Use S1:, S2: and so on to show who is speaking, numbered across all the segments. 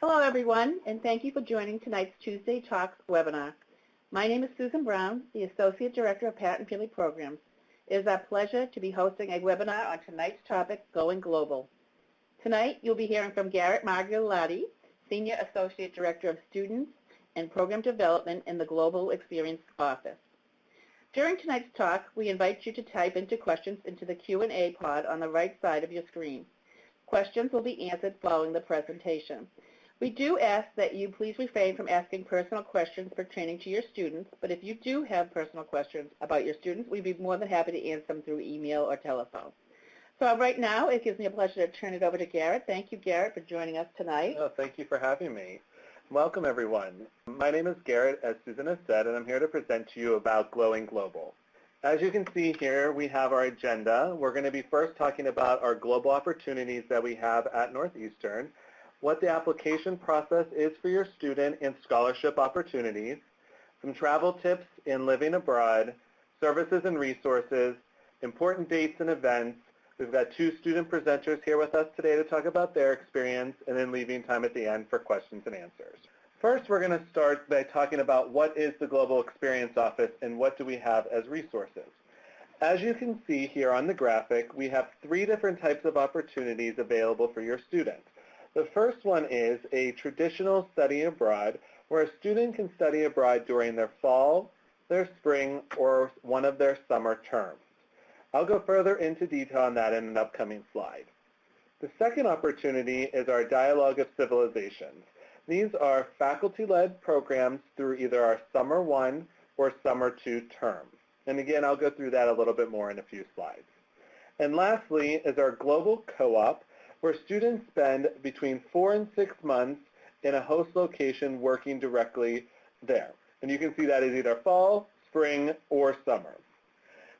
S1: Hello, everyone, and thank you for joining tonight's Tuesday Talks webinar. My name is Susan Brown, the Associate Director of Pat and Peely Programs. It is our pleasure to be hosting a webinar on tonight's topic, Going Global. Tonight, you'll be hearing from Garrett Margolati, Senior Associate Director of Students and Program Development in the Global Experience Office. During tonight's talk, we invite you to type into questions into the Q&A pod on the right side of your screen. Questions will be answered following the presentation. We do ask that you please refrain from asking personal questions pertaining to your students, but if you do have personal questions about your students, we'd be more than happy to answer them through email or telephone. So right now, it gives me a pleasure to turn it over to Garrett. Thank you, Garrett, for joining us tonight.
S2: Oh, thank you for having me. Welcome, everyone. My name is Garrett, as Susan has said, and I'm here to present to you about Going Global. As you can see here, we have our agenda. We're going to be first talking about our global opportunities that we have at Northeastern, what the application process is for your student and scholarship opportunities, some travel tips in living abroad, services and resources, important dates and events. We've got two student presenters here with us today to talk about their experience, and then leaving time at the end for questions and answers. First, we're going to start by talking about what is the Global Experience Office and what do we have as resources. As you can see here on the graphic, we have three different types of opportunities available for your students. The first one is a traditional study abroad, where a student can study abroad during their fall, their spring, or one of their summer terms. I'll go further into detail on that in an upcoming slide. The second opportunity is our Dialogue of Civilizations. These are faculty-led programs through either our Summer 1 or Summer 2 terms. And again, I'll go through that a little bit more in a few slides. And lastly is our Global Co-op, where students spend between 4 and 6 months in a host location working directly there. And you can see that is either fall, spring, or summer.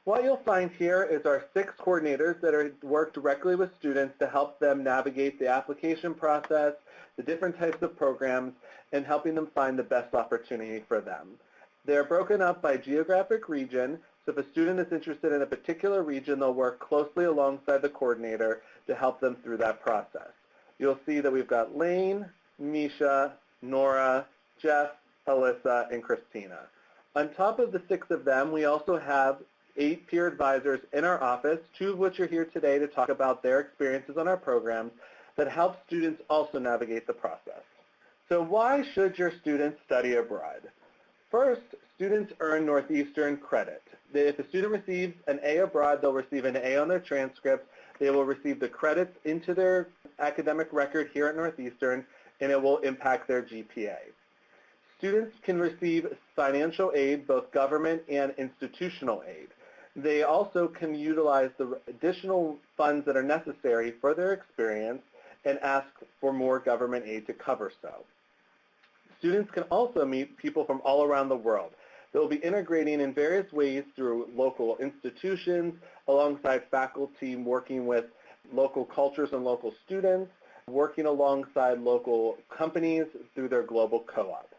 S2: What you'll find here is our 6 coordinators that work directly with students to help them navigate the application process, the different types of programs, and helping them find the best opportunity for them. They're broken up by geographic region, so if a student is interested in a particular region, they'll work closely alongside the coordinator to help them through that process. You'll see that we've got Lane, Misha, Nora, Jeff, Alyssa, and Christina. On top of the 6 of them, we also have 8 peer advisors in our office, 2 of which are here today to talk about their experiences on our programs that help students also navigate the process. So why should your students study abroad? First, students earn Northeastern credit. If a student receives an A abroad, they'll receive an A on their transcript. They will receive the credits into their academic record here at Northeastern, and it will impact their GPA. Students can receive financial aid, both government and institutional aid. They also can utilize the additional funds that are necessary for their experience and ask for more government aid to cover so. Students can also meet people from all around the world. They'll be integrating in various ways through local institutions, alongside faculty working with local cultures and local students, working alongside local companies through their global co-op.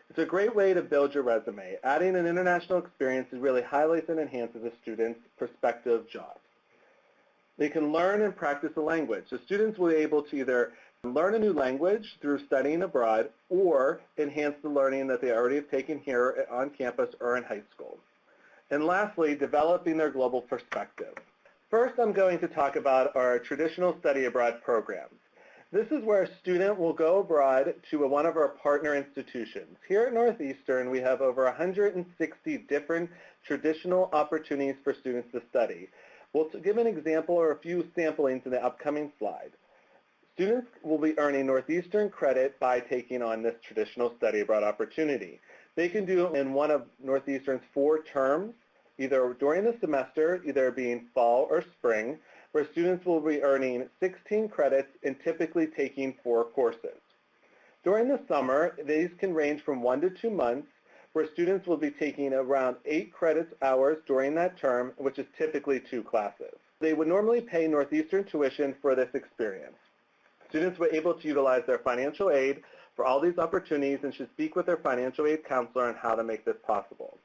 S2: It's a great way to build your resume. Adding an international experience really highlights and enhances a student's prospective jobs. They can learn and practice a language. So students will be able to either learn a new language through studying abroad or enhance the learning that they already have taken here on campus or in high school. And lastly, developing their global perspective. First, I'm going to talk about our traditional study abroad programs. This is where a student will go abroad to one of our partner institutions. Here at Northeastern, we have over 160 different traditional opportunities for students to study. We'll give an example or a few samplings in the upcoming slide. Students will be earning Northeastern credit by taking on this traditional study abroad opportunity. They can do it in one of Northeastern's 4 terms, either during the semester, either being fall or spring, where students will be earning 16 credits and typically taking 4 courses. During the summer, these can range from 1 to 2 months, where students will be taking around 8 credits hours during that term, which is typically 2 classes. They would normally pay Northeastern tuition for this experience. Students were able to utilize their financial aid for all these opportunities and should speak with their financial aid counselor on how to make this possible.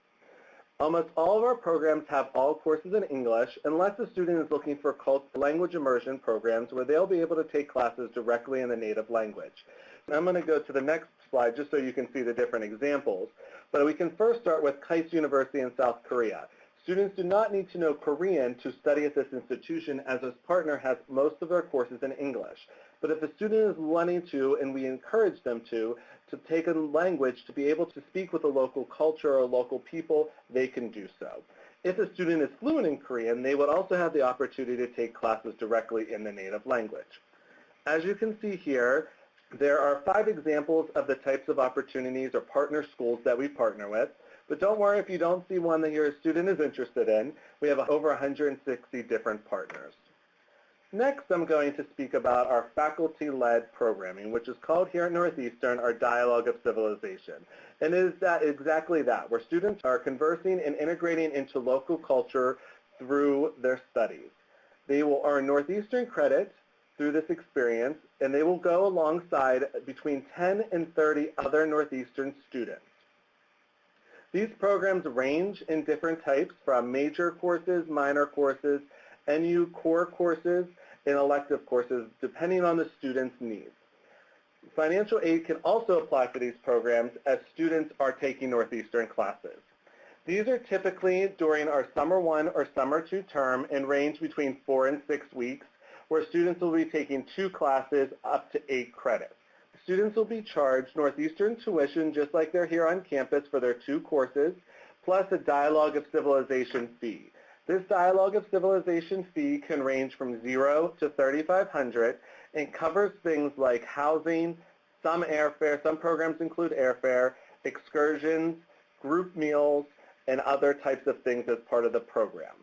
S2: Almost all of our programs have all courses in English unless the student is looking for language immersion programs where they'll be able to take classes directly in the native language. And I'm going to go to the next slide just so you can see the different examples. But we can first start with KAIST University in South Korea. Students do not need to know Korean to study at this institution as this partner has most of their courses in English. But if a student is wanting to, and we encourage them to take a language to be able to speak with a local culture or local people, they can do so. If a student is fluent in Korean, they would also have the opportunity to take classes directly in the native language. As you can see here, there are 5 examples of the types of opportunities or partner schools that we partner with. But don't worry if you don't see one that your student is interested in. We have over 160 different partners. Next, I'm going to speak about our faculty-led programming, which is called here at Northeastern our Dialogue of Civilization. And it is exactly that, where students are conversing and integrating into local culture through their studies. They will earn Northeastern credit through this experience, and they will go alongside between 10 and 30 other Northeastern students. These programs range in different types from major courses, minor courses, NU core courses, and elective courses, depending on the student's needs. Financial aid can also apply for these programs as students are taking Northeastern classes. These are typically during our Summer 1 or Summer 2 term and range between 4 and 6 weeks, where students will be taking 2 classes up to 8 credits. Students will be charged Northeastern tuition just like they're here on campus for their 2 courses, plus a Dialogue of Civilization fee. This Dialogue of Civilization fee can range from $0 to $3,500 and covers things like housing, some airfare, some programs include airfare, excursions, group meals, and other types of things as part of the program.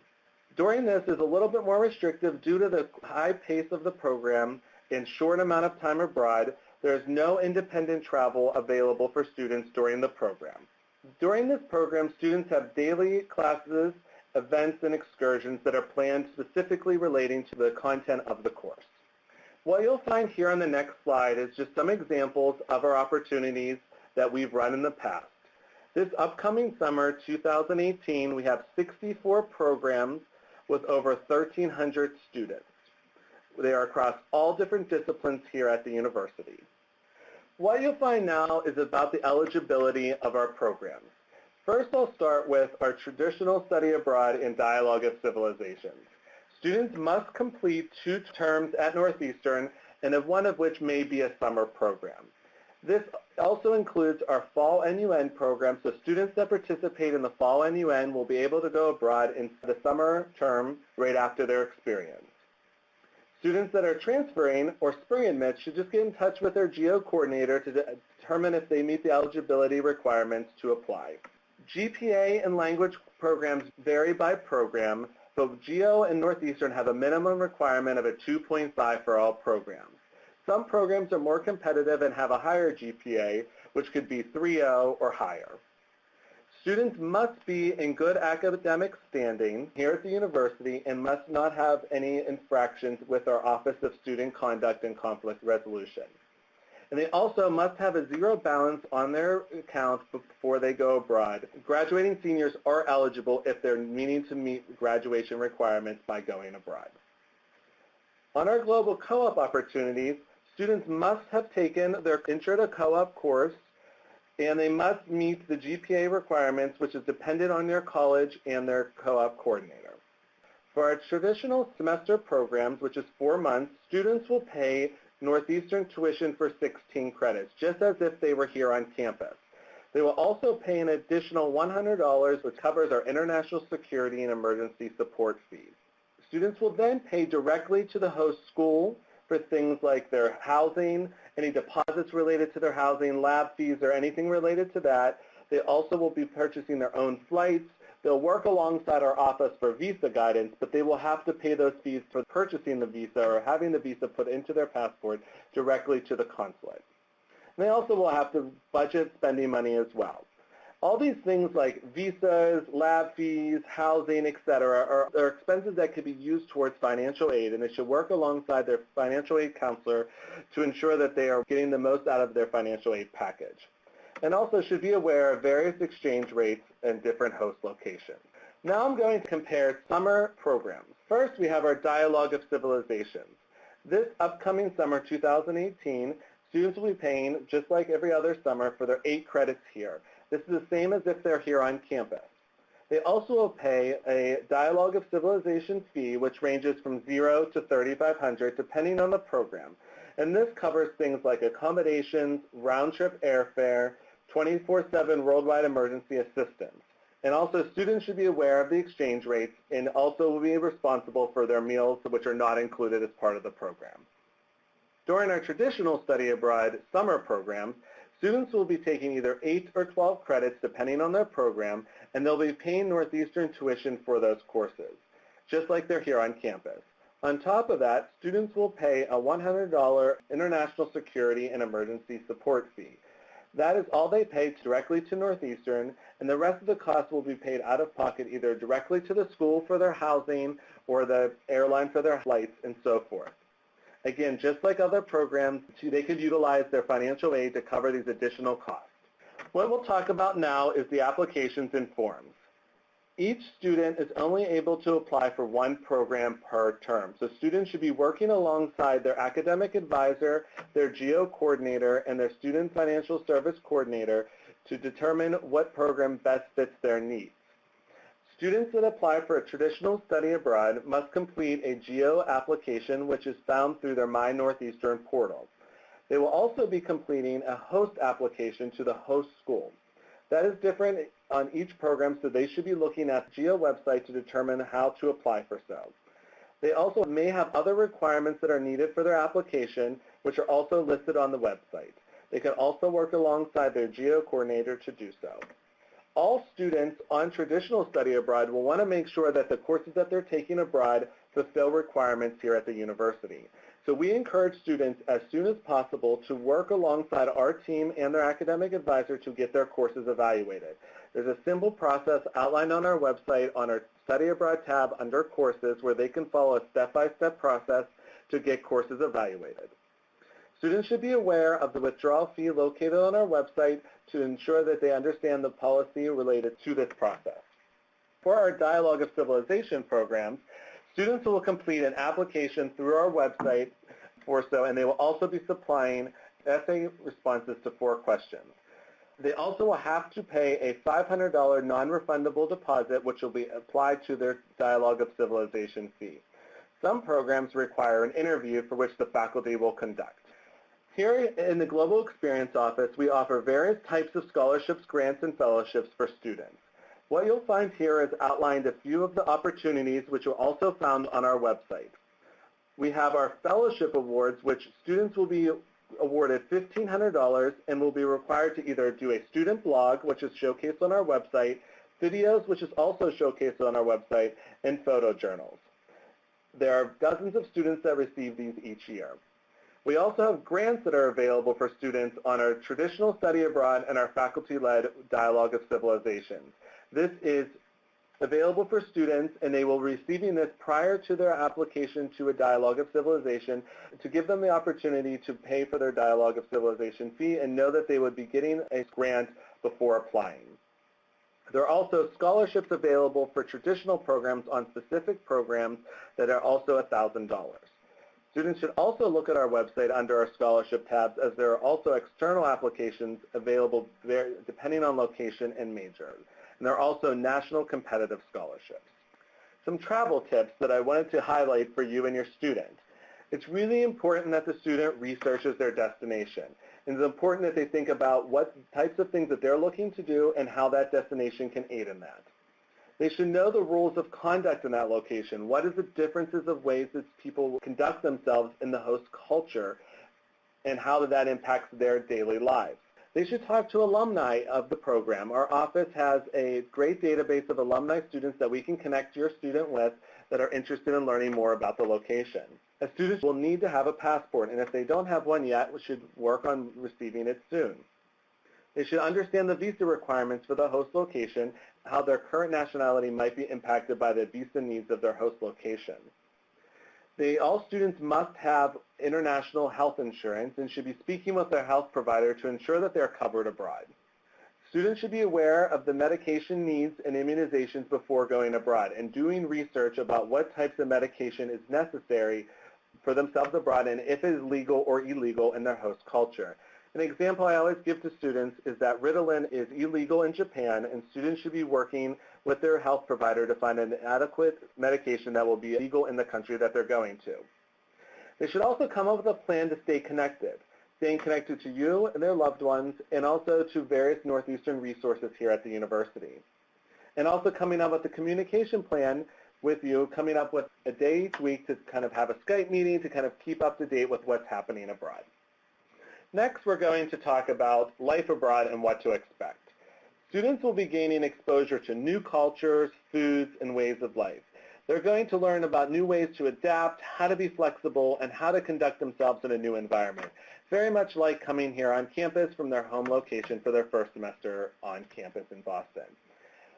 S2: During this is a little bit more restrictive due to the high pace of the program and short amount of time abroad. There is no independent travel available for students during the program. During this program, students have daily classes, events, and excursions that are planned specifically relating to the content of the course. What you'll find here on the next slide is just some examples of our opportunities that we've run in the past. This upcoming summer, 2018, we have 64 programs with over 1,300 students. They are across all different disciplines here at the university. What you'll find now is about the eligibility of our programs. First, I'll start with our traditional study abroad in Dialogue of Civilizations. Students must complete 2 terms at Northeastern, and one of which may be a summer program. This also includes our Fall NUN program, so students that participate in the Fall NUN will be able to go abroad in the summer term right after their experience. Students that are transferring or spring admit should just get in touch with their GEO coordinator to determine if they meet the eligibility requirements to apply. GPA and language programs vary by program, but GEO and Northeastern have a minimum requirement of a 2.5 for all programs. Some programs are more competitive and have a higher GPA, which could be 3.0 or higher. Students must be in good academic standing here at the university and must not have any infractions with our Office of Student Conduct and Conflict Resolution. And they also must have a 0 balance on their account before they go abroad. Graduating seniors are eligible if they're needing to meet graduation requirements by going abroad. On our global co-op opportunities, students must have taken their Intro to Co-op course, and they must meet the GPA requirements, which is dependent on their college and their co-op coordinator. For our traditional semester programs, which is 4 months, students will pay Northeastern tuition for 16 credits, just as if they were here on campus. They will also pay an additional $100, which covers our international security and emergency support fees. Students will then pay directly to the host school for things like their housing, any deposits related to their housing, lab fees, or anything related to that. They also will be purchasing their own flights. They'll work alongside our office for visa guidance, but they will have to pay those fees for purchasing the visa or having the visa put into their passport directly to the consulate. And they also will have to budget spending money as well. All these things like visas, lab fees, housing, etc., are expenses that could be used towards financial aid, and they should work alongside their financial aid counselor to ensure that they are getting the most out of their financial aid package. and also should be aware of various exchange rates and different host locations. Now I'm going to compare summer programs. First, we have our Dialogue of Civilizations. This upcoming summer, 2018, students will be paying, just like every other summer, for their 8 credits here. This is the same as if they're here on campus. They also will pay a Dialogue of Civilization fee, which ranges from $0 to $3,500, depending on the program. And this covers things like accommodations, round-trip airfare, 24/7 worldwide emergency assistance. And also, students should be aware of the exchange rates and also will be responsible for their meals, which are not included as part of the program. During our traditional study abroad summer programs, students will be taking either 8 or 12 credits depending on their program, and they'll be paying Northeastern tuition for those courses, just like they're here on campus. On top of that, students will pay a $100 international security and emergency support fee. That is all they pay directly to Northeastern, and the rest of the cost will be paid out of pocket either directly to the school for their housing or the airline for their flights and so forth. Again, just like other programs, they could utilize their financial aid to cover these additional costs. What we'll talk about now is the applications and forms. Each student is only able to apply for one program per term. So students should be working alongside their academic advisor, their GEO coordinator, and their student financial service coordinator to determine what program best fits their needs. Students that apply for a traditional study abroad must complete a GEO application, which is found through their My Northeastern portal. They will also be completing a host application to the host school. That is different on each program, so they should be looking at the GEO website to determine how to apply for so. They also may have other requirements that are needed for their application, which are also listed on the website. They can also work alongside their GEO coordinator to do so. All students on traditional study abroad will want to make sure that the courses that they're taking abroad fulfill requirements here at the university. So we encourage students as soon as possible to work alongside our team and their academic advisor to get their courses evaluated. There's a simple process outlined on our website on our Study Abroad tab under Courses where they can follow a step-by-step process to get courses evaluated. Students should be aware of the withdrawal fee located on our website to ensure that they understand the policy related to this process. For our Dialogue of Civilization programs, students will complete an application through our website and they will also be supplying essay responses to 4 questions. They also will have to pay a $500 non-refundable deposit, which will be applied to their Dialogue of Civilization fee. Some programs require an interview for which the faculty will conduct. Here in the Global Experience Office, we offer various types of scholarships, grants, and fellowships for students. What you'll find here is outlined a few of the opportunities which are also found on our website. We have our fellowship awards, which students will be awarded $1,500 and will be required to either do a student blog, which is showcased on our website, videos, which is also showcased on our website, and photojournals. There are dozens of students that receive these each year. We also have grants that are available for students on our traditional study abroad and our faculty-led Dialogue of Civilizations. This is available for students, and they will be receiving this prior to their application to a Dialogue of Civilization to give them the opportunity to pay for their Dialogue of Civilization fee and know that they would be getting a grant before applying. There are also scholarships available for traditional programs on specific programs that are also $1,000. Students should also look at our website under our scholarship tabs, as there are also external applications available there depending on location and major. And there are also national competitive scholarships. Some travel tips that I wanted to highlight for you and your student. It's really important that the student researches their destination. And it's important that they think about what types of things that they're looking to do and how that destination can aid in that. They should know the rules of conduct in that location. What is the differences of ways that people conduct themselves in the host culture and how that impacts their daily lives. They should talk to alumni of the program. Our office has a great database of alumni students that we can connect your student with that are interested in learning more about the location. Students will need to have a passport, and if they don't have one yet, we should work on receiving it soon. They should understand the visa requirements for the host location, how their current nationality might be impacted by the visa needs of their host location. All students must have international health insurance and should be speaking with their health provider to ensure that they're covered abroad. Students should be aware of the medication needs and immunizations before going abroad and doing research about what types of medication is necessary for themselves abroad and if it is legal or illegal in their host culture. An example I always give to students is that Ritalin is illegal in Japan, and students should be working with their health provider to find an adequate medication that will be legal in the country that they're going to. They should also come up with a plan to stay connected, staying connected to you and their loved ones, and also to various Northeastern resources here at the university. And also coming up with a communication plan with you, coming up with a day each week to kind of have a Skype meeting to kind of keep up to date with what's happening abroad. Next, we're going to talk about life abroad and what to expect. Students will be gaining exposure to new cultures, foods, and ways of life. They're going to learn about new ways to adapt, how to be flexible, and how to conduct themselves in a new environment. Very much like coming here on campus from their home location for their first semester on campus in Boston.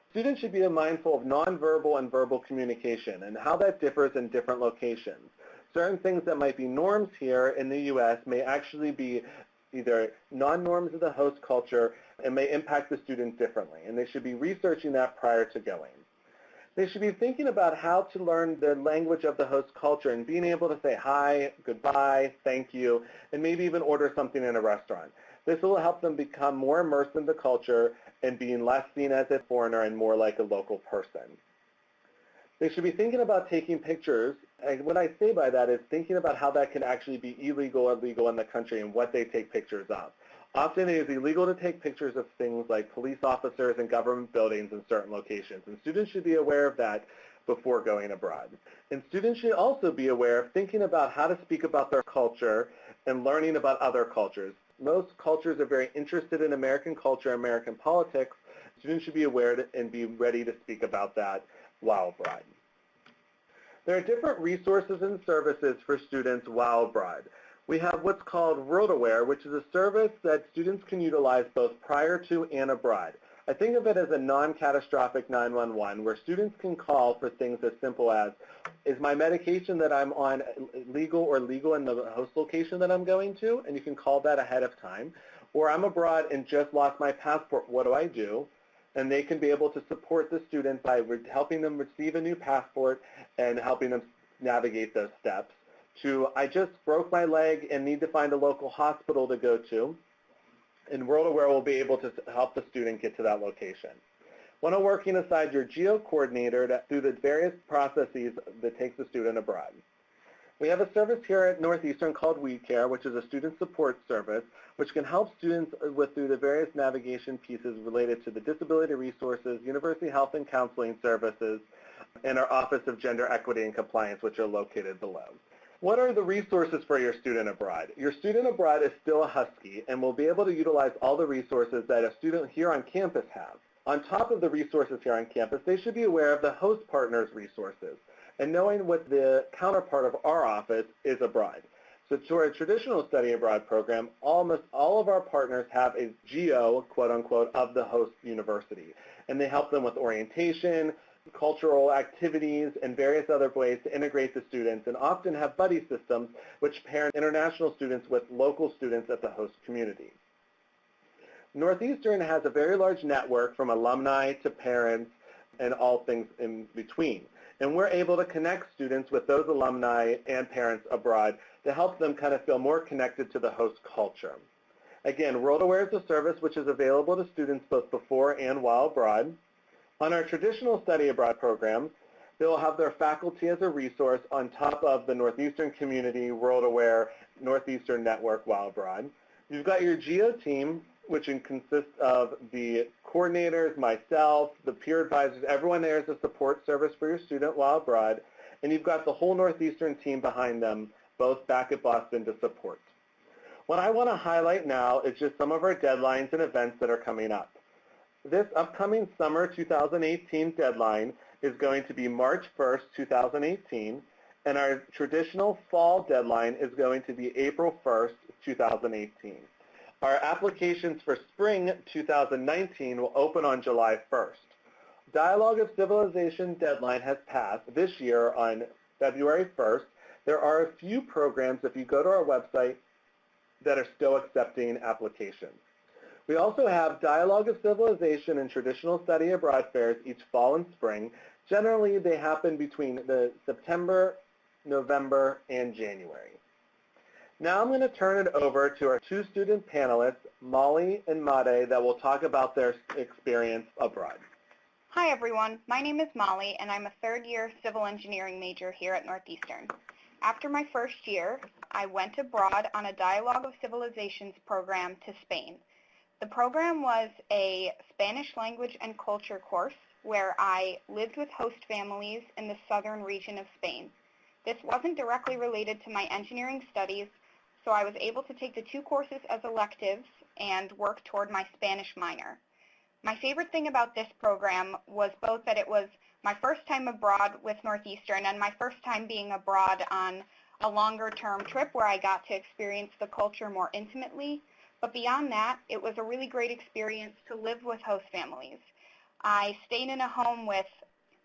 S2: Students should be mindful of nonverbal and verbal communication and how that differs in different locations. Certain things that might be norms here in the U.S. may actually be either non-norms of the host culture and may impact the student differently, and they should be researching that prior to going. They should be thinking about how to learn the language of the host culture and being able to say hi, goodbye, thank you, and maybe even order something in a restaurant. This will help them become more immersed in the culture and being less seen as a foreigner and more like a local person. They should be thinking about taking pictures, and what I say by that is thinking about how that can actually be illegal or legal in the country and what they take pictures of. Often it is illegal to take pictures of things like police officers and government buildings in certain locations, and students should be aware of that before going abroad. And students should also be aware of thinking about how to speak about their culture and learning about other cultures. Most cultures are very interested in American culture, American politics. Students should be aware and be ready to speak about that while abroad. There are different resources and services for students while abroad. We have what's called WorldAware, which is a service that students can utilize both prior to and abroad. I think of it as a non-catastrophic 911 where students can call for things as simple as, is my medication that I'm on legal or legal in the host location that I'm going to? And you can call that ahead of time. Or I'm abroad and just lost my passport, what do I do? And they can be able to support the student by helping them receive a new passport and helping them navigate those steps. To, I just broke my leg and need to find a local hospital to go to, and WorldAware will be able to help the student get to that location. When working aside your GEO coordinator through the various processes that takes the student abroad. We have a service here at Northeastern called WeCare, which is a student support service, which can help students through the various navigation pieces related to the disability resources, university health and counseling services, and our Office of Gender Equity and Compliance, which are located below. What are the resources for your student abroad? Your student abroad is still a Husky and will be able to utilize all the resources that a student here on campus has. On top of the resources here on campus, they should be aware of the host partner's resources and knowing what the counterpart of our office is abroad. So to our traditional study abroad program, almost all of our partners have a GEO, quote unquote, of the host university. And they help them with orientation, cultural activities, and various other ways to integrate the students, and often have buddy systems which pair international students with local students at the host community. Northeastern has a very large network from alumni to parents and all things in between. And we're able to connect students with those alumni and parents abroad to help them kind of feel more connected to the host culture. Again, WorldAware is a service which is available to students both before and while abroad. On our traditional study abroad programs, they'll have their faculty as a resource on top of the Northeastern Community, WorldAware, Northeastern Network while abroad. You've got your GEO team, which consists of the coordinators, myself, the peer advisors, everyone there is a support service for your student while abroad, and you've got the whole Northeastern team behind them, both back at Boston to support. What I want to highlight now is just some of our deadlines and events that are coming up. This upcoming summer 2018 deadline is going to be March 1st, 2018, and our traditional fall deadline is going to be April 1st, 2018. Our applications for spring 2019 will open on July 1st. Dialogue of Civilization deadline has passed this year on February 1st. There are a few programs, if you go to our website, that are still accepting applications. We also have Dialogue of Civilization and Traditional Study Abroad fairs each fall and spring. Generally, they happen between the September, November, and January. Now I'm going to turn it over to our two student panelists, Molly and Made, that will talk about their experience abroad.
S3: Hi everyone, my name is Molly and I'm a third-year civil engineering major here at Northeastern. After my first year, I went abroad on a Dialogue of Civilizations program to Spain. The program was a Spanish language and culture course where I lived with host families in the southern region of Spain. This wasn't directly related to my engineering studies, so I was able to take the two courses as electives and work toward my Spanish minor. My favorite thing about this program was both that it was my first time abroad with Northeastern and my first time being abroad on a longer-term trip where I got to experience the culture more intimately. But beyond that, it was a really great experience to live with host families. I stayed in a home with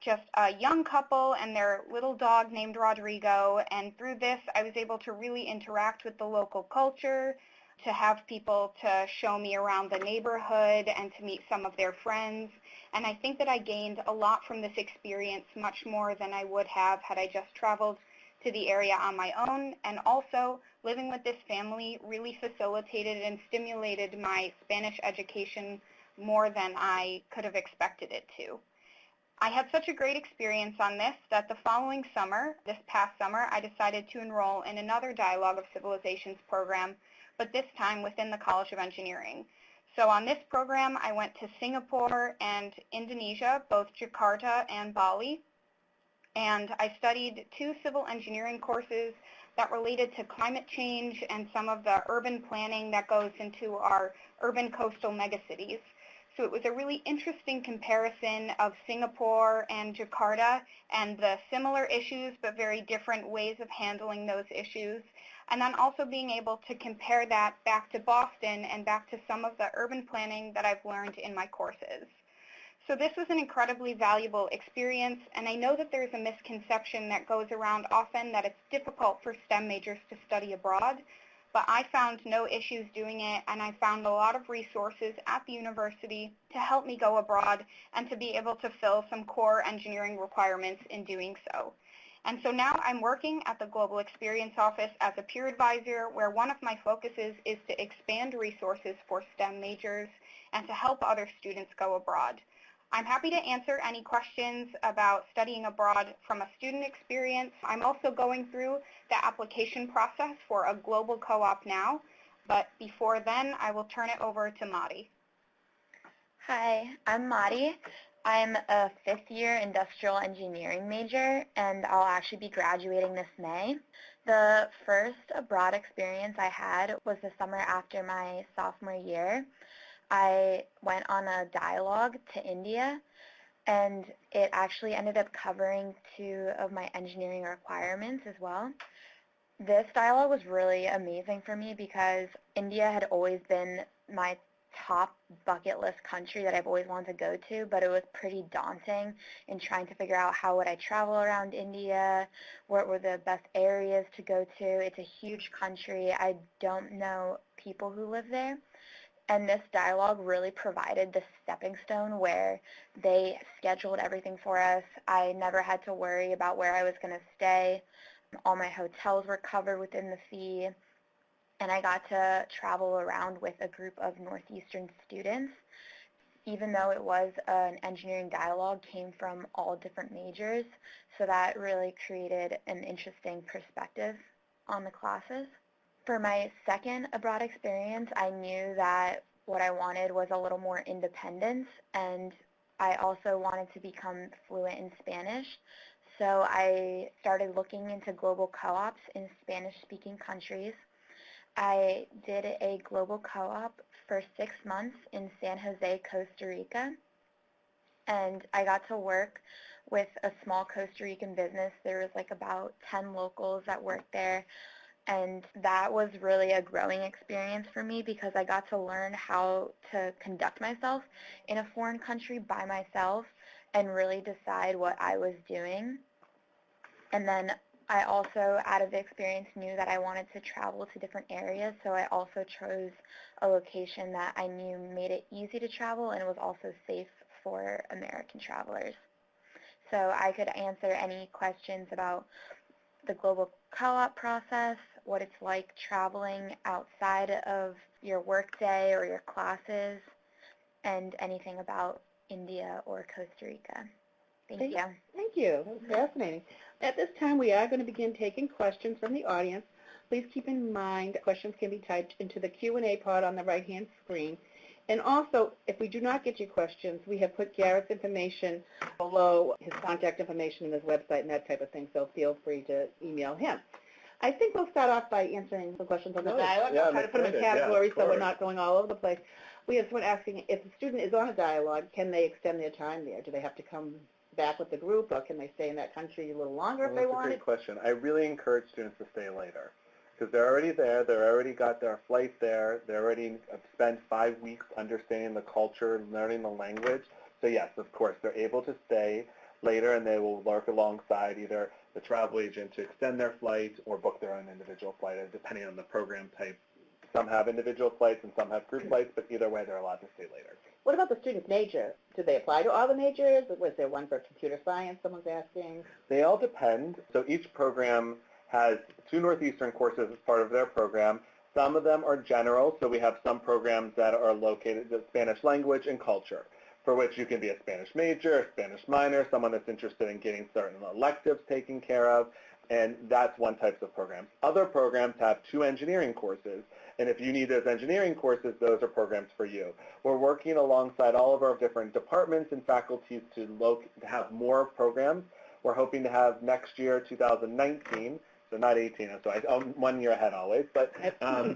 S3: just a young couple and their little dog named Rodrigo, and through this I was able to really interact with the local culture, to have people to show me around the neighborhood and to meet some of their friends. And I think that I gained a lot from this experience, much more than I would have had I just traveled to the area on my own. And also, living with this family really facilitated and stimulated my Spanish education more than I could have expected it to. I had such a great experience on this that the following summer, this past summer, I decided to enroll in another Dialogue of Civilizations program, but this time within the College of Engineering. So on this program, I went to Singapore and Indonesia, both Jakarta and Bali, and I studied two civil engineering courses that related to climate change and some of the urban planning that goes into our urban coastal megacities. So it was a really interesting comparison of Singapore and Jakarta and the similar issues but very different ways of handling those issues. And then also being able to compare that back to Boston and back to some of the urban planning that I've learned in my courses. So this was an incredibly valuable experience, and I know that there's a misconception that goes around often that it's difficult for STEM majors to study abroad, but I found no issues doing it, and I found a lot of resources at the university to help me go abroad and to be able to fill some core engineering requirements in doing so. And so now I'm working at the Global Experience Office as a peer advisor, where one of my focuses is to expand resources for STEM majors and to help other students go abroad. I'm happy to answer any questions about studying abroad from a student experience. I'm also going through the application process for a global co-op now, but before then, I will turn it over to Madi.
S4: Hi, I'm Madi. I'm a fifth-year industrial engineering major, and I'll actually be graduating this May. The first abroad experience I had was the summer after my sophomore year. I went on a dialogue to India, and it actually ended up covering two of my engineering requirements as well. This dialogue was really amazing for me because India had always been my top bucket list country that I've always wanted to go to, but it was pretty daunting in trying to figure out how would I travel around India, what were the best areas to go to. It's a huge country. I don't know people who live there. And this dialogue really provided the stepping stone where they scheduled everything for us. I never had to worry about where I was going to stay. All my hotels were covered within the fee. And I got to travel around with a group of Northeastern students. Even though it was an engineering dialogue, came from all different majors. So that really created an interesting perspective on the classes. For my second abroad experience, I knew that what I wanted was a little more independence, and I also wanted to become fluent in Spanish. So I started looking into global co-ops in Spanish-speaking countries. I did a global co-op for 6 months in San Jose, Costa Rica, and I got to work with a small Costa Rican business. There was like about 10 locals that worked there. And that was really a growing experience for me because I got to learn how to conduct myself in a foreign country by myself and really decide what I was doing. And then I also, out of the experience, knew that I wanted to travel to different areas, so I also chose a location that I knew made it easy to travel and was also safe for American travelers. So I could answer any questions about the global co-op process, what it's like traveling outside of your workday or your classes, and anything about India or Costa Rica. Thank you.
S1: Thank you. That was fascinating. At this time, we are going to begin taking questions from the audience. Please keep in mind questions can be typed into the Q&A pod on the right-hand screen. And also, if we do not get your questions, we have put Garrett's information below, his contact information and his website and that type of thing, so feel free to email him. I think we'll start off by answering some questions on the dialogue.
S2: Yeah,
S1: I'll try to put them in categories so we're
S2: course.
S1: not going all over the place. We have someone asking, if the student is on a dialogue, can they extend their time there? Do they have to come back with the group, or can they stay in that country a little longer if they
S2: That's a
S1: want
S2: great
S1: it?
S2: question. I really encourage students to stay later because they're already there. They're already got their flight there. They already spent 5 weeks understanding the culture, learning the language. So yes, of course, they're able to stay later, and they will work alongside either the travel agent to extend their flight or book their own individual flight, depending on the program type. Some have individual flights and some have group flights, but either way, they're allowed to stay later.
S1: What about the student's major? Do they apply to all the majors? Was there one for computer science, someone's asking?
S2: They all depend. So each program has 2 Northeastern courses as part of their program. Some of them are general, so we have some programs that are located in Spanish language and culture, for which you can be a Spanish major, a Spanish minor, someone that's interested in getting certain electives taken care of, and that's one type of program. Other programs have 2 engineering courses, and if you need those engineering courses, those are programs for you. We're working alongside all of our different departments and faculties to have more programs. We're hoping to have next year, 2019, so not 18, so I'm 1 year ahead always, but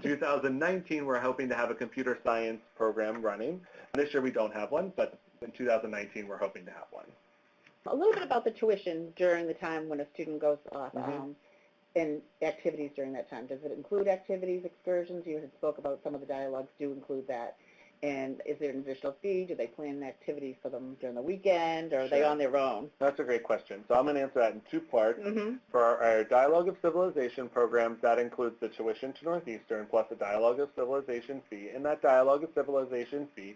S2: 2019 we're hoping to have a computer science program running. This year we don't have one, but in 2019 we're hoping to have one.
S1: A little bit about the tuition during the time when a student goes off and activities during that time. Does it include activities, excursions? You had spoke about some of the dialogues do include that. And is there an additional fee? Do they plan activities for them during the weekend, or are they on their own?
S2: That's a great question. So I'm going to answer that in 2 parts. For our Dialogue of Civilization programs, that includes the tuition to Northeastern plus a Dialogue of Civilization fee. In that Dialogue of Civilization fee,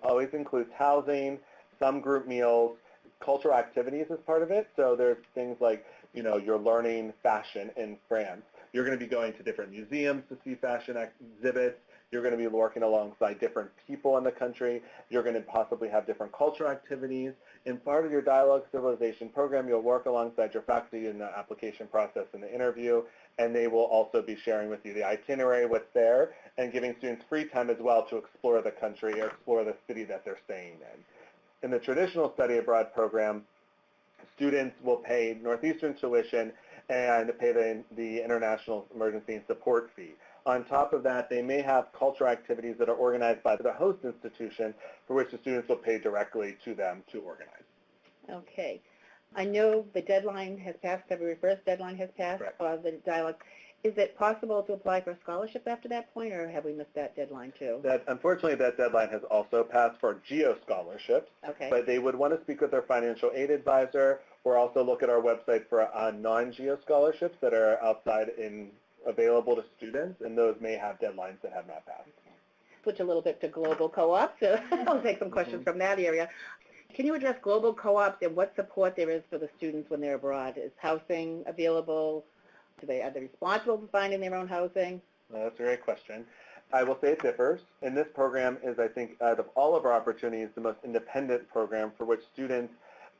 S2: always includes housing, some group meals, cultural activities as part of it. So there's things like, you're learning fashion in France. You're going to be going to different museums to see fashion exhibits. You're going to be working alongside different people in the country. You're going to possibly have different cultural activities. In part of your Dialogue Civilization program, you'll work alongside your faculty in the application process and the interview, and they will also be sharing with you the itinerary, what's there, and giving students free time as well to explore the country or explore the city that they're staying in. In the traditional study abroad program, students will pay Northeastern tuition and pay the International Emergency and Support fee. On top of that, they may have cultural activities that are organized by the host institution for which the students will pay directly to them to organize.
S1: Okay. I know the deadline has passed, February 1st deadline has passed for the dialogue. Is it possible to apply for a scholarship after that point, or have we missed that deadline too?
S2: Unfortunately, that deadline has also passed for GEO scholarships, but they would want to speak with their financial aid advisor or also look at our website for non-GEO scholarships that are outside available to students, and those may have deadlines that have not passed.
S1: Switch a little bit to global co-ops. So I'll take some questions from that area. Can you address global co-ops and what support there is for the students when they're abroad? Is housing available? Are they responsible for finding their own housing?
S2: Well, that's a great question. I will say it differs. And this program is, I think, out of all of our opportunities, the most independent program for which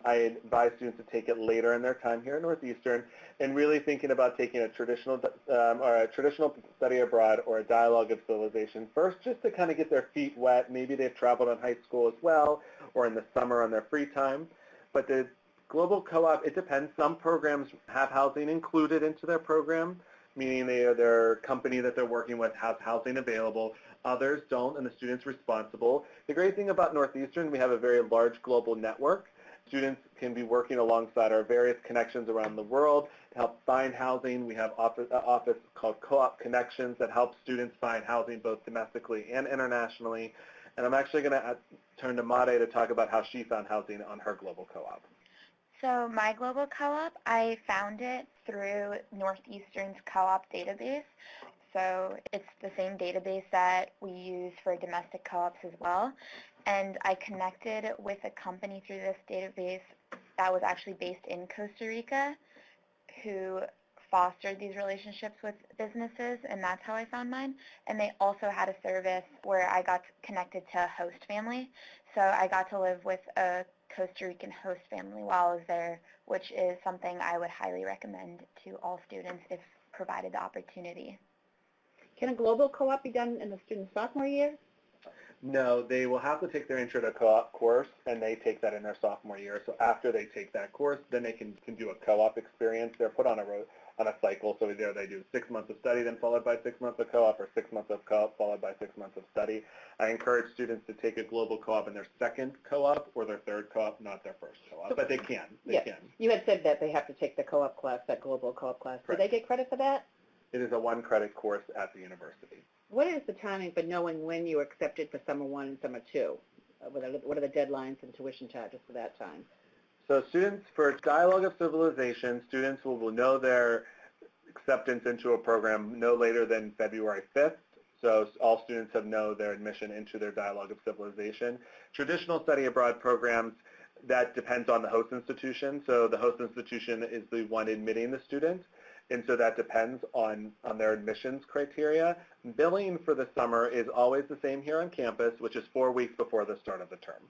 S2: I advise students to take it later in their time here at Northeastern, and really thinking about taking a traditional study abroad or a Dialogue of Civilization first, just to kind of get their feet wet. Maybe they've traveled in high school as well, or in the summer on their free time. But the global co-op, it depends. Some programs have housing included into their program, meaning their company that they're working with has housing available. Others don't, and the student's responsible. The great thing about Northeastern, we have a very large global network. Students can be working alongside our various connections around the world to help find housing. We have an office called Co-op Connections that helps students find housing both domestically and internationally. And I'm actually going to turn to Made to talk about how she found housing on her global co-op.
S4: So my global co-op, I found it through Northeastern's co-op database. So it's the same database that we use for domestic co-ops as well. And I connected with a company through this database that was actually based in Costa Rica who fostered these relationships with businesses, and that's how I found mine. And they also had a service where I got connected to a host family. So I got to live with a Costa Rican host family while I was there, which is something I would highly recommend to all students if provided the opportunity.
S1: Can a global co-op be done in the student's sophomore year?
S2: No, they will have to take their intro to co-op course, and they take that in their sophomore year. So after they take that course, then they can do a co-op experience. They're put on a cycle. So either they do 6 months of study, then followed by 6 months of co-op, or 6 months of co-op followed by 6 months of study. I encourage students to take a global co-op in their second co-op or their third co-op, not their first co-op. But they can. They can.
S1: You had said that they have to take the co-op class, that global co-op class.
S2: Correct.
S1: Do they get credit for that?
S2: It is a one-credit course at the university.
S1: What is the timing for knowing when you are accepted for summer 1 and summer 2? What are the deadlines and tuition charges for that time?
S2: So students, for Dialogue of Civilization, students will know their acceptance into a program no later than February 5th. So all students have know their admission into their Dialogue of Civilization. Traditional study abroad programs, that depends on the host institution. So the host institution is the one admitting the student. And so that depends on their admissions criteria. Billing for the summer is always the same here on campus, which is 4 weeks before the start of the term.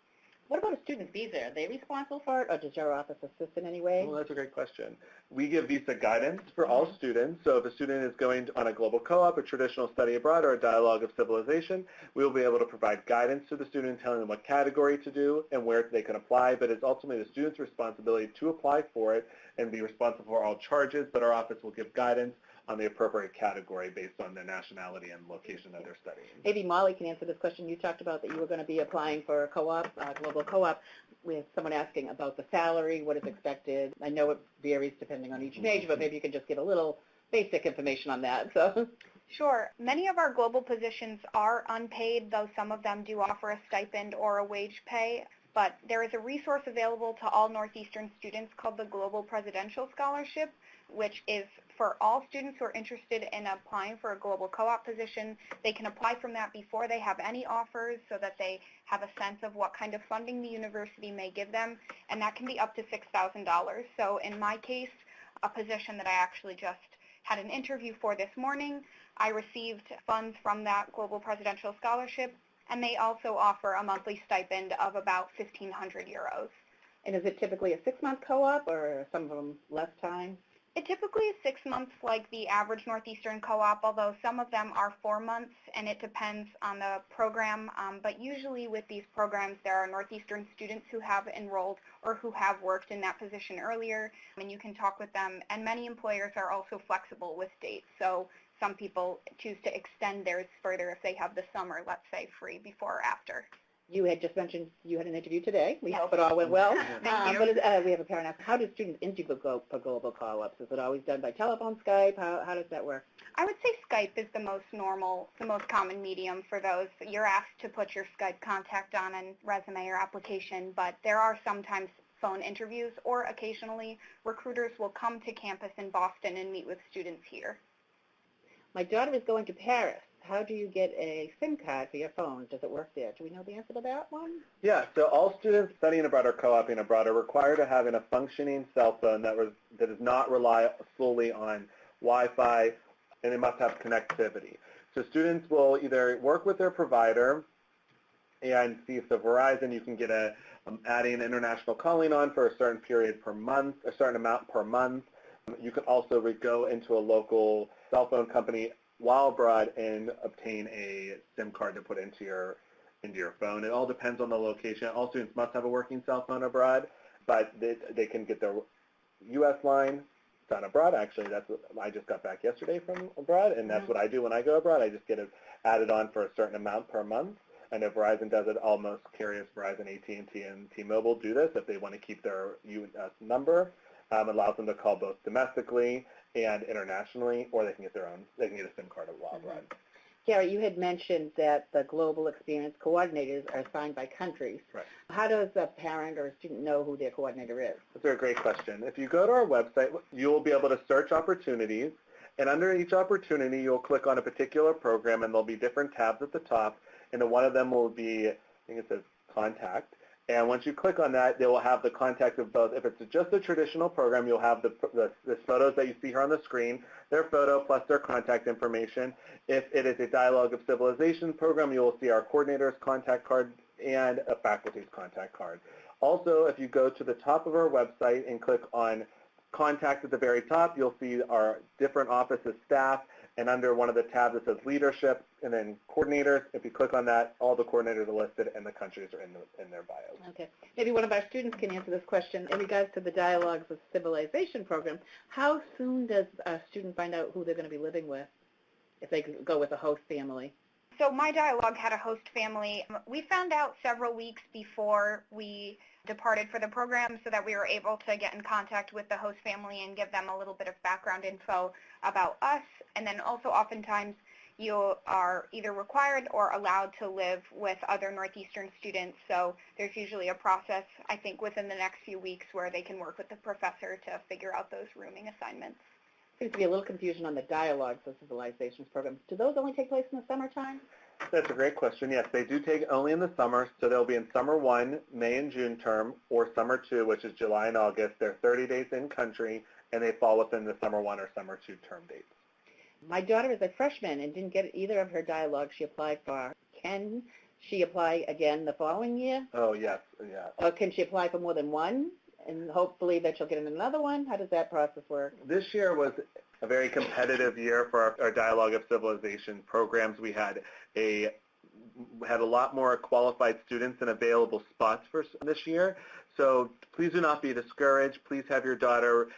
S1: What about a student visa? Are they responsible for it, or does your office assist in any way?
S2: Well, that's a great question. We give visa guidance for all students. So if a student is going on a global co-op, a traditional study abroad, or a Dialogue of Civilization, we will be able to provide guidance to the student, telling them what category to do and where they can apply. But it's ultimately the student's responsibility to apply for it and be responsible for all charges. But our office will give guidance on the appropriate category based on their nationality and location that they're studying.
S1: Maybe Molly can answer this question. You talked about that you were going to be applying for a co-op, global co-op. We have someone asking about the salary, what is expected. I know it varies depending on each major, but maybe you could just give a little basic information on that. So.
S3: Sure. Many of our global positions are unpaid, though some of them do offer a stipend or a wage pay. But there is a resource available to all Northeastern students called the Global Presidential Scholarship, which is for all students who are interested in applying for a global co-op position. They can apply from that before they have any offers so that they have a sense of what kind of funding the university may give them, and that can be up to $6,000. So in my case, a position that I actually just had an interview for this morning, I received funds from that Global Presidential Scholarship, and they also offer a monthly stipend of about 1,500 euros.
S1: And is it typically a 6-month co-op or some of them less time?
S3: It typically is 6 months like the average Northeastern co-op, although some of them are 4 months, and it depends on the program. But usually with these programs, there are Northeastern students who have enrolled or who have worked in that position earlier, and you can talk with them. And many employers are also flexible with dates. So some people choose to extend theirs further if they have the summer, let's say, free before or after.
S1: You had just mentioned you had an interview today. We
S3: Yes.
S1: hope it all went well.
S3: Thank you.
S1: But we have a parent ask, how do students interview for global co-ops? Is it always done by telephone, Skype? How does that work?
S3: I would say Skype is the most normal, the most common medium for those. You're asked to put your Skype contact on a resume or application, but there are sometimes phone interviews, or occasionally recruiters will come to campus in Boston and meet with students here.
S1: My daughter is going to Paris. How do you get a SIM card for your phone? Does it work there? Do we know the answer to that one?
S2: Yeah, so all students studying abroad or co-oping abroad are required to have a functioning cell phone that does not rely solely on Wi-Fi, and it must have connectivity. So students will either work with their provider and see if the Verizon, you can get adding international calling on for a certain period per month, a certain amount per month. You can also go into a local cell phone company while abroad and obtain a SIM card to put into your phone. It all depends on the location. All students must have a working cell phone abroad, but they can get their U.S. line done abroad. Actually, that's what I just got back yesterday from abroad, and that's what I do when I go abroad. I just get it added on for a certain amount per month. I know Verizon does it. All most carriers, Verizon, AT&T, and T-Mobile do this if they want to keep their U.S. number. It allows them to call both domestically and internationally, or they can get their own. They can get a SIM card while abroad.
S1: Gary, you had mentioned that the Global Experience Coordinators are assigned by countries.
S2: Right.
S1: How does a parent or a student know who their coordinator is?
S2: That's a great question. If you go to our website, you will be able to search opportunities, and under each opportunity, you'll click on a particular program, and there'll be different tabs at the top, and one of them will be, I think it says Contact. And once you click on that, they will have the contact of both. If it's just a traditional program, you'll have the photos that you see here on the screen, their photo plus their contact information. If it is a Dialogue of Civilization program, you will see our coordinator's contact card and a faculty's contact card. Also, if you go to the top of our website and click on Contact at the very top, you'll see our different offices staff, and under one of the tabs it says Leadership and then Coordinators. If you click on that, all the coordinators are listed and the countries are in their bios.
S1: Okay. Maybe one of our students can answer this question. In regards to the Dialogues of Civilization program, how soon does a student find out who they're going to be living with if they go with a host family?
S3: So my dialogue had a host family. We found out several weeks before we departed for the program so that we were able to get in contact with the host family and give them a little bit of background info about us. And then also oftentimes you are either required or allowed to live with other Northeastern students. So there's usually a process, I think, within the next few weeks where they can work with the professor to figure out those rooming assignments.
S1: Seems to be a little confusion on the Dialogues of Civilizations programs. Do those only take place in the summertime?
S2: That's a great question. Yes, they do take only in the summer, so they'll be in Summer 1, May and June term, or Summer 2, which is July and August. They're 30 days in country, and they fall within the Summer 1 or Summer 2 term dates.
S1: My daughter is a freshman and didn't get either of her dialogues she applied for. Can she apply again the following year?
S2: Oh, yes, yeah.
S1: Or can she apply for more than one and hopefully that she'll get another one? How does that process work?
S2: This year was a very competitive year for our Dialogue of Civilization programs. We had a lot more qualified students and available spots for this year. So please do not be discouraged. Please have your daughter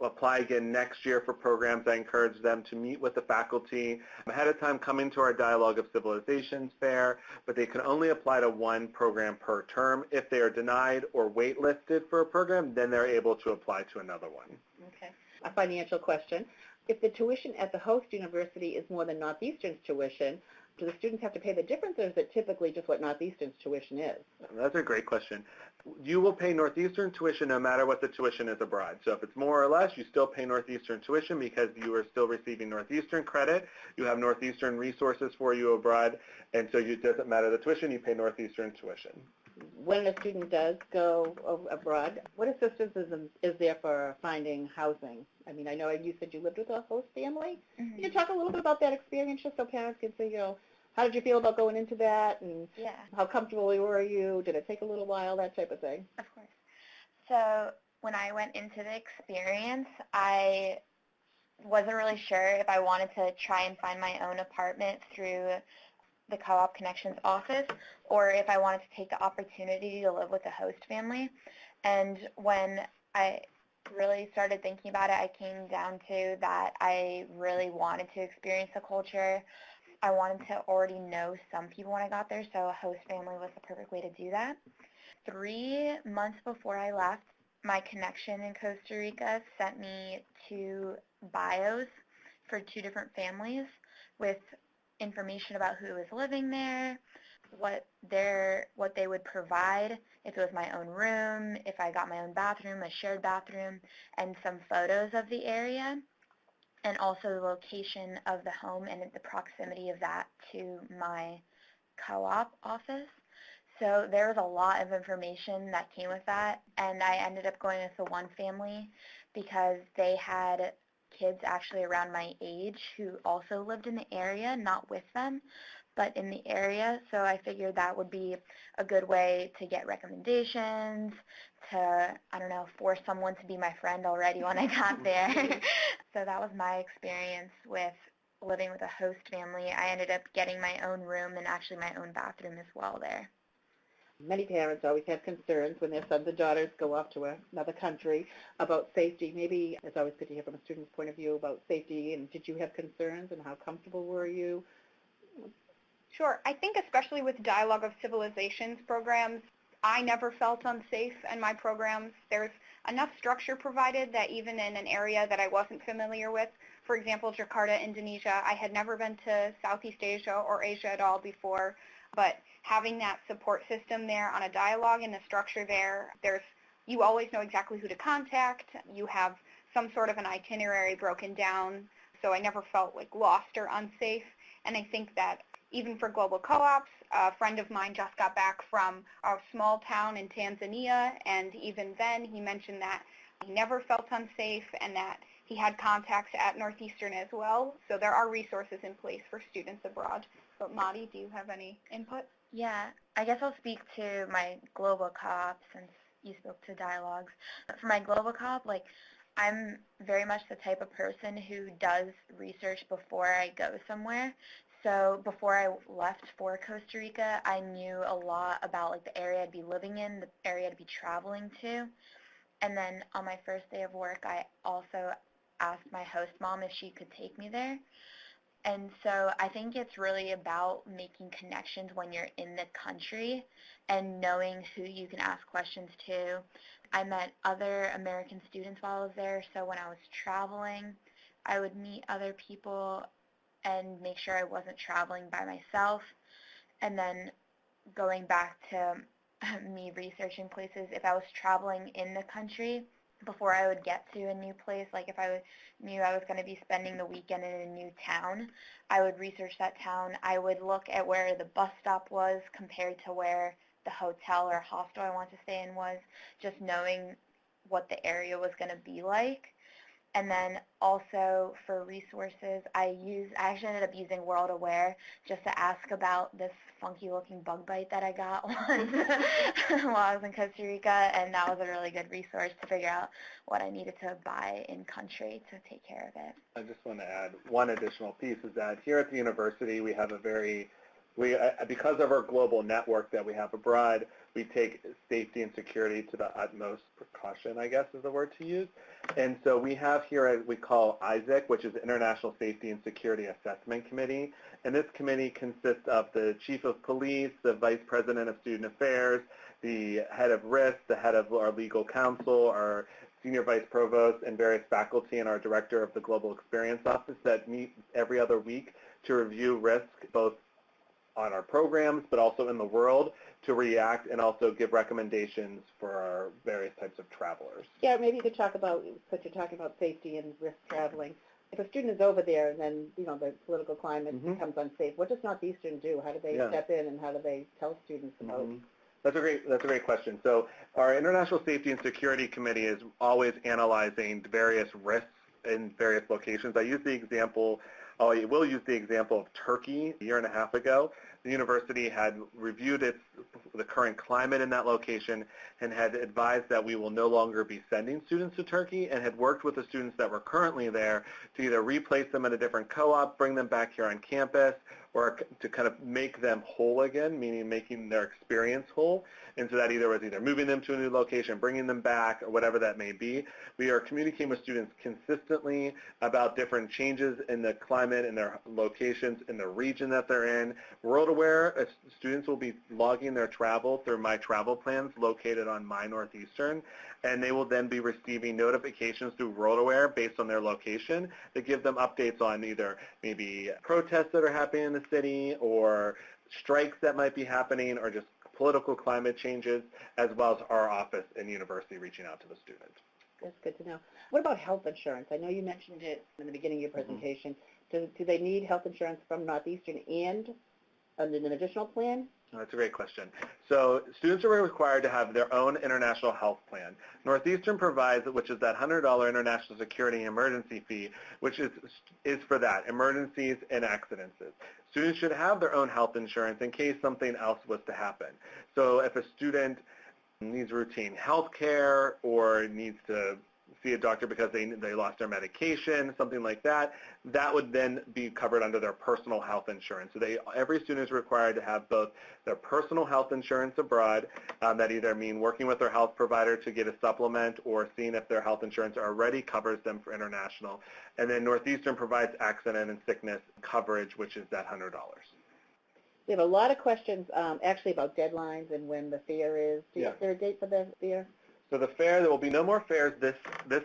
S2: apply again next year for programs. I encourage them to meet with the faculty ahead of time, coming to our Dialogue of Civilizations fair, but they can only apply to one program per term. If they are denied or waitlisted for a program, then they're able to apply to another one.
S1: Okay. A financial question. If the tuition at the host university is more than Northeastern's tuition, do the students have to pay the difference, or is it typically just what Northeastern's tuition is?
S2: That's a great question. You will pay Northeastern tuition no matter what the tuition is abroad. So if it's more or less, you still pay Northeastern tuition because you are still receiving Northeastern credit. You have Northeastern resources for you abroad, and so it doesn't matter the tuition, you pay Northeastern tuition.
S1: When a student does go abroad, what assistance is there for finding housing? I mean, I know you said you lived with a host family.
S4: Mm-hmm.
S1: Can you talk a little bit about that experience just so parents can see, how did you feel about going into that, and how comfortable were you? Did it take a little while, that type of thing?
S4: Of course. So when I went into the experience, I wasn't really sure if I wanted to try and find my own apartment through the Co-op Connections office or if I wanted to take the opportunity to live with a host family. And when I really started thinking about it, I came down to that I really wanted to experience the culture. I wanted to already know some people when I got there, so a host family was the perfect way to do that. 3 months before I left, my connection in Costa Rica sent me 2 bios for 2 different families with information about who was living there, what they would provide, if it was my own room, if I got my own bathroom, a shared bathroom, and some photos of the area, and also the location of the home and the proximity of that to my co-op office. So there was a lot of information that came with that, and I ended up going with the one family because they had kids actually around my age who also lived in the area, not with them, but in the area. So I figured that would be a good way to get recommendations, to, force someone to be my friend already when I got there. So that was my experience with living with a host family. I ended up getting my own room and actually my own bathroom as well there.
S1: Many parents always have concerns when their sons and daughters go off to another country about safety. Maybe it's always good to hear from a student's point of view about safety, and did you have concerns, and how comfortable were you?
S3: Sure. I think especially with Dialogue of Civilizations programs, I never felt unsafe in my programs. There's enough structure provided that even in an area that I wasn't familiar with, For example, Jakarta, Indonesia. I had never been to Southeast Asia or Asia at all before, but having that support system there on a dialogue and the structure there, you always know exactly who to contact. You have some sort of an itinerary broken down, so I never felt like lost or unsafe. And I think that even for global co-ops, a friend of mine just got back from a small town in Tanzania, and even then he mentioned that he never felt unsafe and that he had contacts at Northeastern as well. So there are resources in place for students abroad. But Madi, do you have any input?
S4: Yeah, I guess I'll speak to my global co-op since you spoke to dialogues. For my global co-op, I'm very much the type of person who does research before I go somewhere. So before I left for Costa Rica, I knew a lot about the area I'd be living in, the area I'd be traveling to. And then on my first day of work, I also asked my host mom if she could take me there. And so I think it's really about making connections when you're in the country and knowing who you can ask questions to. I met other American students while I was there, so when I was traveling, I would meet other people and make sure I wasn't traveling by myself. And then going back to me researching places, if I was traveling in the country, before I would get to a new place, if I knew I was going to be spending the weekend in a new town, I would research that town. I would look at where the bus stop was compared to where the hotel or hostel I wanted to stay in was, just knowing what the area was going to be like. And then also for resources, I actually ended up using World Aware just to ask about this funky-looking bug bite that I got once while I was in Costa Rica, and that was a really good resource to figure out what I needed to buy in country to take care of it.
S2: I just want to add one additional piece is that here at the university we have because of our global network that we have abroad, we take safety and security to the utmost precaution, I guess is the word to use. And so we have here what we call ISAC, which is International Safety and Security Assessment Committee. And this committee consists of the Chief of Police, the Vice President of Student Affairs, the Head of Risk, the Head of our Legal Counsel, our Senior Vice Provost, and various faculty, and our Director of the Global Experience Office that meet every other week to review risk both on our programs, but also in the world, to react and also give recommendations for our various types of travelers.
S1: Yeah, maybe you could talk about, because you're talking about safety and risk traveling. If a student is over there and then, the political climate becomes unsafe, what does Northeastern do? How do they step in and how do they tell students about?
S2: That's a great question. So our International Safety and Security Committee is always analyzing various risks in various locations. I will use the example of Turkey a year and a half ago. The university had reviewed the current climate in that location and had advised that we will no longer be sending students to Turkey, and had worked with the students that were currently there to either replace them in a different co-op, bring them back here on campus, or to kind of make them whole again, meaning making their experience whole. And so that was either moving them to a new location, bringing them back, or whatever that may be. We are communicating with students consistently about different changes in the climate, in their locations, in the region that they're in. World Aware, students will be logging their travel through My Travel Plans located on My Northeastern, and they will then be receiving notifications through World Aware based on their location that give them updates on either maybe protests that are happening in the city, or strikes that might be happening, or just political climate changes, as well as our office and university reaching out to the students.
S1: That's good to know. What about health insurance? I know you mentioned it in the beginning of your presentation. Do they need health insurance from Northeastern and an additional plan?
S2: That's a great question. So students are required to have their own international health plan. Northeastern provides, which is that $100 international security emergency fee, which is for that, emergencies and accidents. Students should have their own health insurance in case something else was to happen. So if a student needs routine health care or needs to see a doctor because they lost their medication, something like that, that would then be covered under their personal health insurance. So every student is required to have both their personal health insurance abroad, that either mean working with their health provider to get a supplement or seeing if their health insurance already covers them for international. And then Northeastern provides accident and sickness coverage, which is that $100.
S1: We have a lot of questions actually about deadlines and when the fair is. Is there a date for the fair?
S2: So the fair, there will be no more fairs this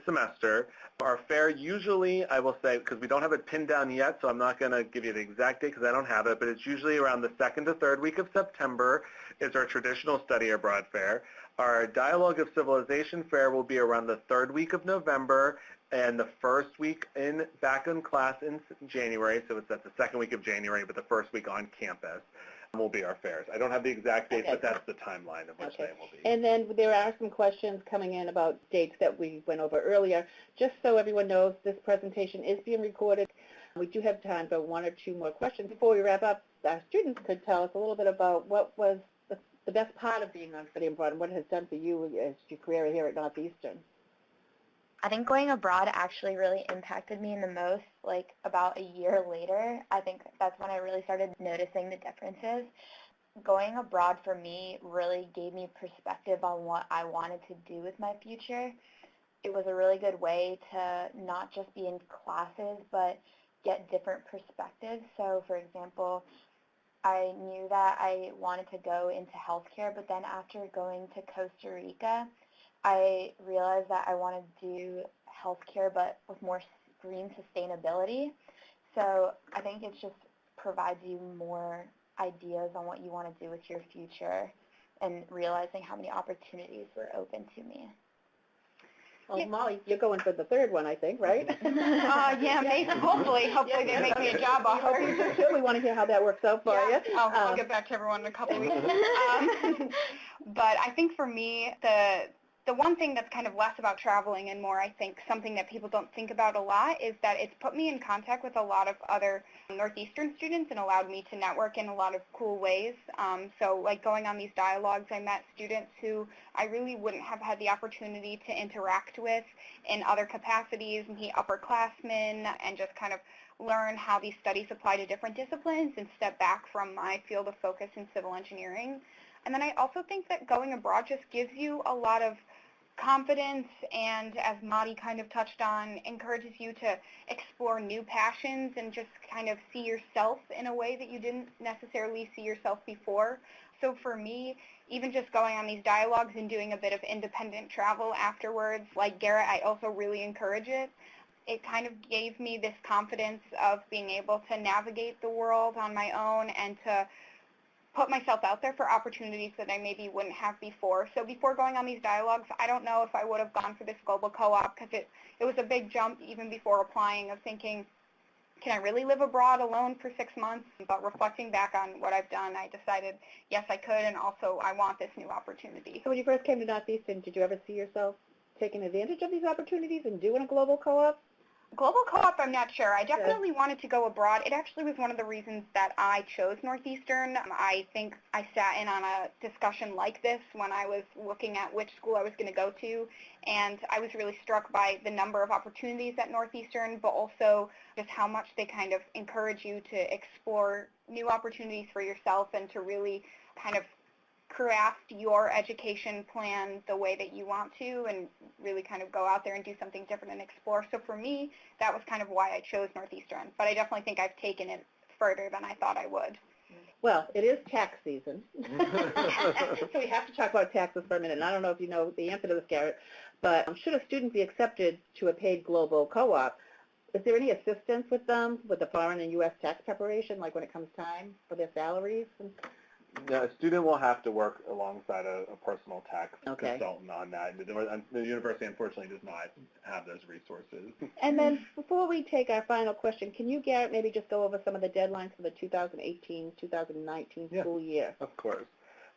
S2: semester. Our fair usually, I will say, because we don't have it pinned down yet, so I'm not going to give you the exact date because I don't have it, but it's usually around the second to third week of September is our traditional study abroad fair. Our Dialogue of Civilization fair will be around the third week of November and the first week back in class in January, so it's at the second week of January, but the first week on campus will be our fairs. I don't have the exact date, but that's the timeline of which they will be.
S1: And then there are some questions coming in about dates that we went over earlier. Just so everyone knows, this presentation is being recorded. We do have time for one or two more questions. Before we wrap up, our students could tell us a little bit about what was the best part of being on Study Abroad and what it has done for you as your career here at Northeastern.
S4: I think going abroad actually really impacted me the most, like about a year later. I think that's when I really started noticing the differences. Going abroad for me really gave me perspective on what I wanted to do with my future. It was a really good way to not just be in classes, but get different perspectives. So for example, I knew that I wanted to go into healthcare, but then after going to Costa Rica, I realized that I wanted to do healthcare but with more green sustainability. So I think it just provides you more ideas on what you want to do with your future and realizing how many opportunities were open to me.
S1: Well, Molly, you're going for the third one, I think, right?
S3: Yeah, maybe, hopefully they make me a job offer.
S1: We want to hear how that works out for you.
S3: I'll get back to everyone in a couple of weeks. But I think for me, the one thing that's kind of less about traveling and more, I think, something that people don't think about a lot is that it's put me in contact with a lot of other Northeastern students and allowed me to network in a lot of cool ways. So like going on these dialogues, I met students who I really wouldn't have had the opportunity to interact with in other capacities, meet upperclassmen, and just kind of learn how these studies apply to different disciplines and step back from my field of focus in civil engineering. And then I also think that going abroad just gives you a lot of confidence and, as Madi kind of touched on, encourages you to explore new passions and just kind of see yourself in a way that you didn't necessarily see yourself before. So for me, even just going on these dialogues and doing a bit of independent travel afterwards, like Garrett, I also really encourage it. It kind of gave me this confidence of being able to navigate the world on my own and to put myself out there for opportunities that I maybe wouldn't have before. So before going on these dialogues, I don't know if I would have gone for this global co-op because it was a big jump even before applying of thinking, can I really live abroad alone for 6 months? But reflecting back on what I've done, I decided, yes, I could, and also I want this new opportunity.
S1: So when you first came to Northeastern, did you ever see yourself taking advantage of these opportunities and doing a global co-op?
S3: Global co-op, I'm not sure. I definitely wanted to go abroad. It actually was one of the reasons that I chose Northeastern. I think I sat in on a discussion like this when I was looking at which school I was going to go to, and I was really struck by the number of opportunities at Northeastern, but also just how much they kind of encourage you to explore new opportunities for yourself and to really kind of craft your education plan the way that you want to and really kind of go out there and do something different and explore. So for me, that was kind of why I chose Northeastern. But I definitely think I've taken it further than I thought I would.
S1: Well, it is tax season, so we have to talk about taxes for a minute. And I don't know if you know the answer to this, Garrett, but should a student be accepted to a paid global co-op, is there any assistance with them with the foreign and U.S. tax preparation, like when it comes time for their salaries?
S2: Yeah, a student will have to work alongside a personal tax consultant on that. The university, unfortunately, does not have those resources.
S1: And then before we take our final question, can you, Garrett, maybe just go over some of the deadlines for the 2018-2019 school year?
S2: Of course.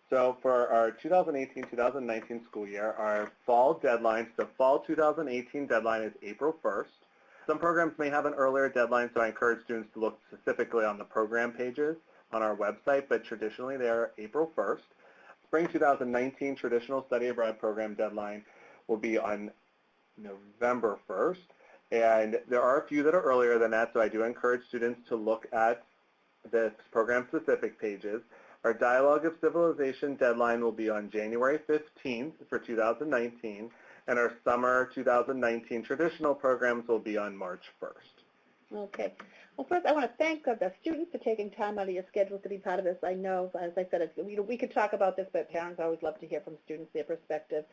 S2: So for our 2018-2019 school year, our fall deadline, the fall 2018 deadline is April 1st. Some programs may have an earlier deadline, so I encourage students to look specifically on the program pages on our website, but traditionally they are April 1st. Spring 2019 traditional study abroad program deadline will be on November 1st. And there are a few that are earlier than that, so I do encourage students to look at the program-specific pages. Our Dialogue of Civilization deadline will be on January 15th for 2019, and our summer 2019 traditional programs will be on March 1st.
S1: Okay. Well, first I want to thank the students for taking time out of your schedule to be part of this. I know, as I said, we could talk about this, but parents always love to hear from students, their perspective.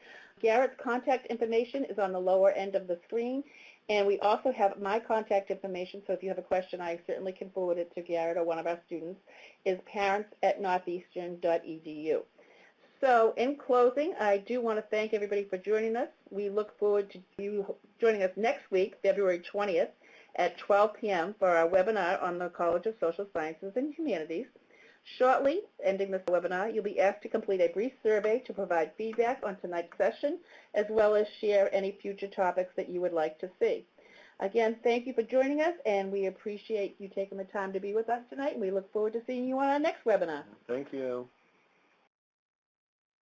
S1: Garrett's contact information is on the lower end of the screen, and we also have my contact information, so if you have a question, I certainly can forward it to Garrett or one of our students, is parents@northeastern.edu. So in closing, I do want to thank everybody for joining us. We look forward to you joining us next week, February 20th, at 12 p.m. for our webinar on the College of Social Sciences and Humanities. Shortly, ending this webinar, you'll be asked to complete a brief survey to provide feedback on tonight's session, as well as share any future topics that you would like to see. Again, thank you for joining us, and we appreciate you taking the time to be with us tonight, and we look forward to seeing you on our next webinar.
S2: Thank you.